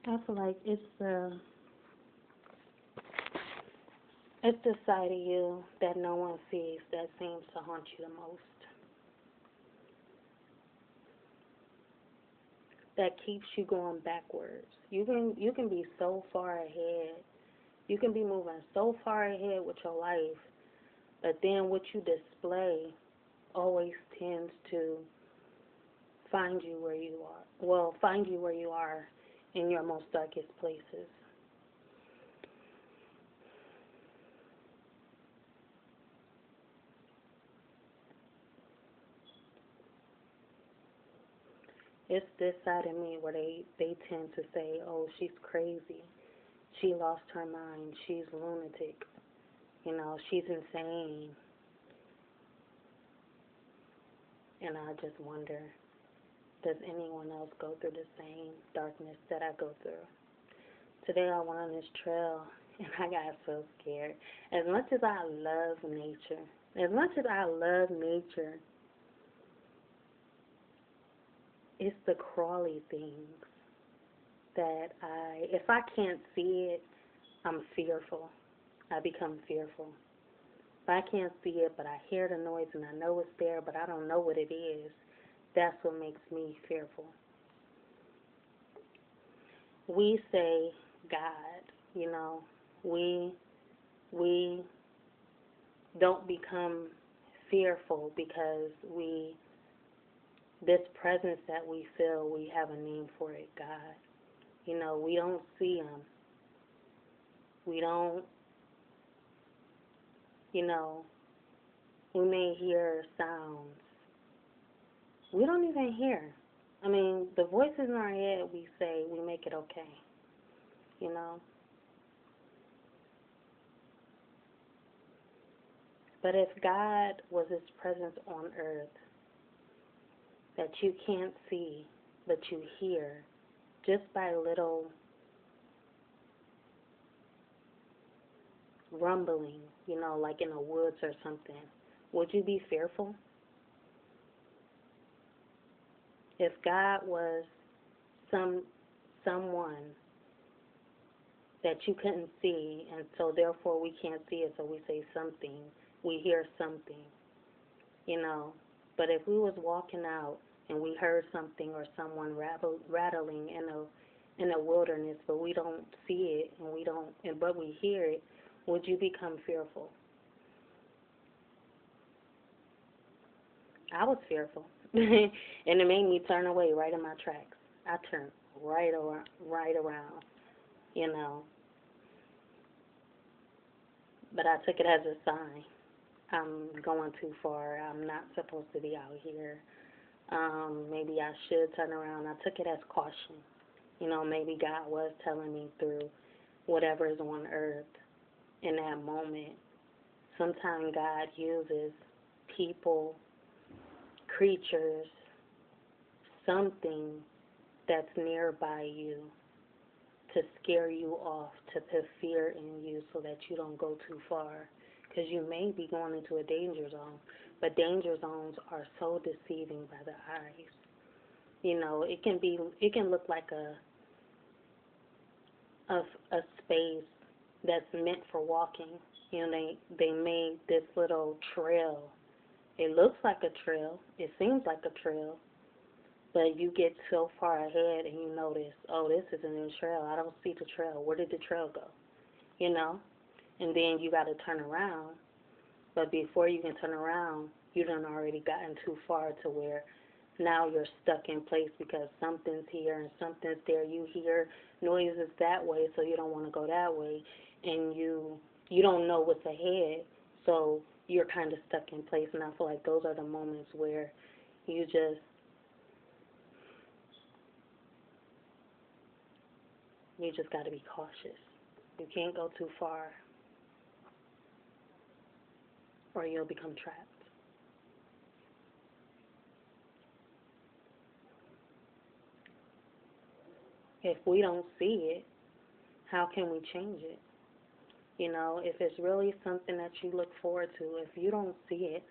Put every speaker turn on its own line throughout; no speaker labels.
I feel like it's the side of you that no one sees that seems to haunt you the most. That keeps you going backwards. You can be so far ahead. You can be moving so far ahead with your life, but then what you display always tends to find you where you are. Well, find you where you are in your most darkest places. It's this side of me where they tend to say, "Oh, she's crazy. She lost her mind. She's lunatic. She's insane." And I just wonder, does anyone else go through the same darkness that I go through? Today I went on this trail and I got so scared. As much as I love nature, as much as I love nature, it's the crawly things that if I can't see it, I'm fearful. I become fearful. If I can't see it, but I hear the noise and I know it's there, but I don't know what it is, that's what makes me fearful. We say God, we we don't become fearful because this presence that we feel, we have a name for it, God. We don't see him. We don't, you know, we may hear sounds. We don't even hear. I mean, the voices in our head, we say, we make it okay, you know. But if God was his presence on earth that you can't see, but you hear, just by little rumbling, like in the woods or something, would you be fearful? If God was someone that you couldn't see, and so therefore we can't see it, so we say something, we hear something, you know. But if we was walking out and we heard something or someone rattling in a wilderness, but we don't see it and but we hear it, would you become fearful? I was fearful, and it made me turn away right in my tracks. I turned right around, you know. But I took it as a sign. I'm going too far. I'm not supposed to be out here. Maybe I should turn around. I took it as caution. Maybe God was telling me through whatever is on earth in that moment. Sometimes God uses people, creatures, something that's nearby you to scare you off, to put fear in you so that you don't go too far. Because you may be going into a danger zone, but danger zones are so deceiving by the eyes. It can look like a space that's meant for walking. They made this little trail. It looks like a trail. It seems like a trail, but you get so far ahead and you notice, oh, this isn't a trail. I don't see the trail. Where did the trail go? You know? And then you got to turn around. But before you can turn around, you done already gotten too far to where now you're stuck in place because something's here and something's there. You hear noises that way, so you don't want to go that way. And you don't know what's ahead, so you're kind of stuck in place. And I feel like those are the moments where you just got to be cautious. You can't go too far or you'll become trapped. If we don't see it, how can we change it? If it's really something that you look forward to, if you don't see it,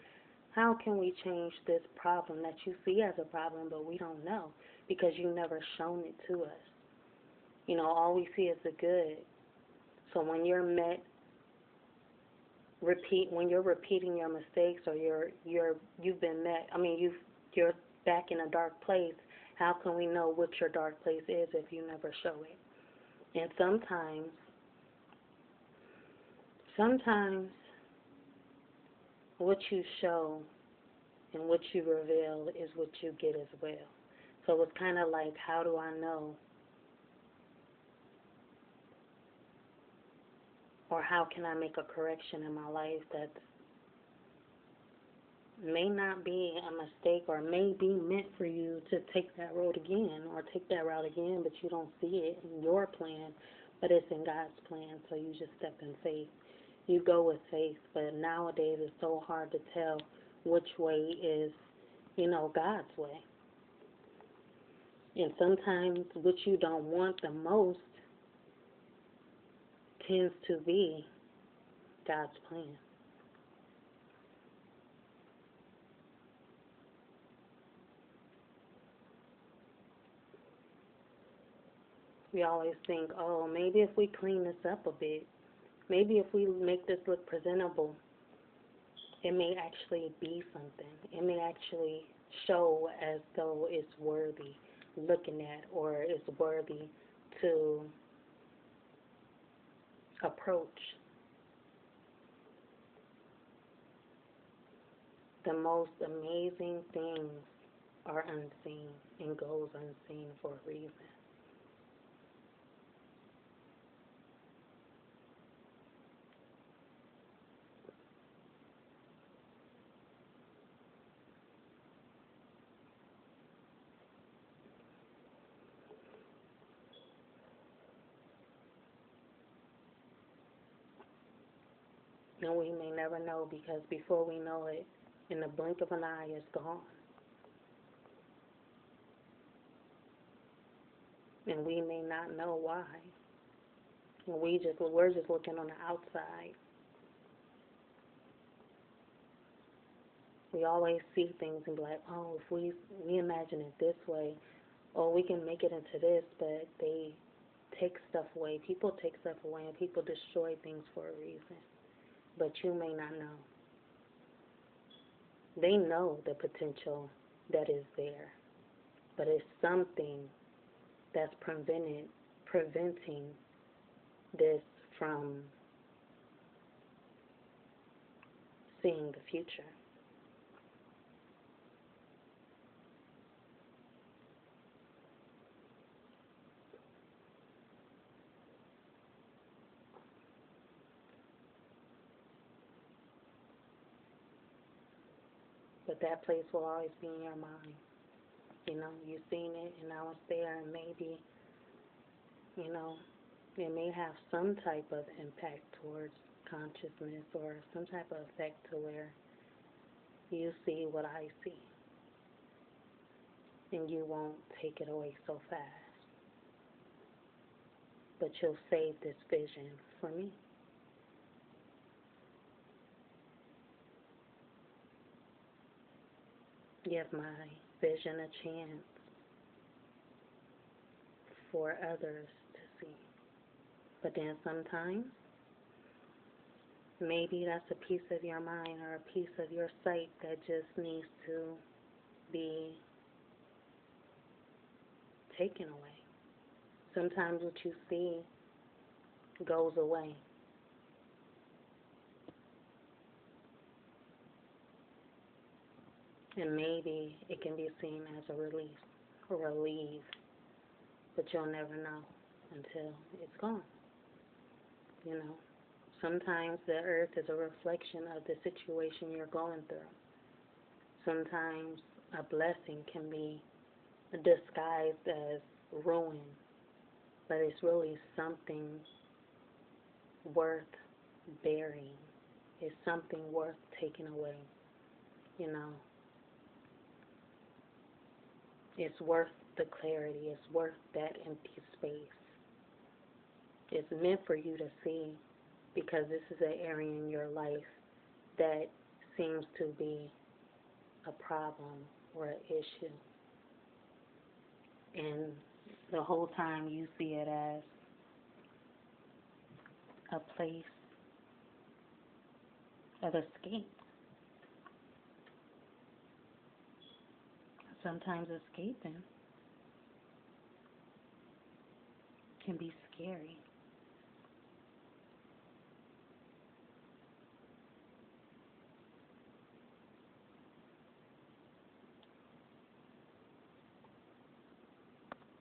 how can we change this problem that you see as a problem but we don't know because you never shown it to us? All we see is the good. So when you're when you're repeating your mistakes, or you've been you're back in a dark place, how can we know what your dark place is if you never show it? And sometimes what you show and what you reveal is what you get as well. So it's kind of like, how do I know? Or how can I make a correction in my life that may not be a mistake, or may be meant for you to take that road again, or take that route again, but you don't see it in your plan, but it's in God's plan, so you just step in faith. You go with faith, but nowadays it's so hard to tell which way is, God's way. And sometimes what you don't want the most tends to be God's plan. We always think, oh, maybe if we clean this up a bit, maybe if we make this look presentable, it may actually be something. It may actually show as though it's worthy looking at, or it's worthy to approach. The most amazing things are unseen and goes unseen for a reason. And we may never know, because before we know it, in the blink of an eye, it's gone. And we may not know why. And we're just looking on the outside. We always see things and be like, oh, if we imagine it this way, oh, we can make it into this, but they take stuff away. People take stuff away, and people destroy things for a reason. But you may not know. They know the potential that is there, but it's something that's preventing this from seeing the future. But that place will always be in your mind. You've seen it, and now it's there, and maybe, it may have some type of impact towards consciousness, or some type of effect to where you see what I see, and you won't take it away so fast. But you'll save this vision for me. Give my vision a chance for others to see. But then sometimes, maybe that's a piece of your mind, or a piece of your sight that just needs to be taken away. Sometimes what you see goes away. And maybe it can be seen as a relief, or relief, but you'll never know until it's gone. Sometimes the earth is a reflection of the situation you're going through. Sometimes a blessing can be disguised as ruin, but it's really something worth burying. It's something worth taking away. It's worth the clarity. It's worth that empty space. It's meant for you to see, because this is an area in your life that seems to be a problem or an issue. And the whole time you see it as a place of escape. Sometimes escaping can be scary.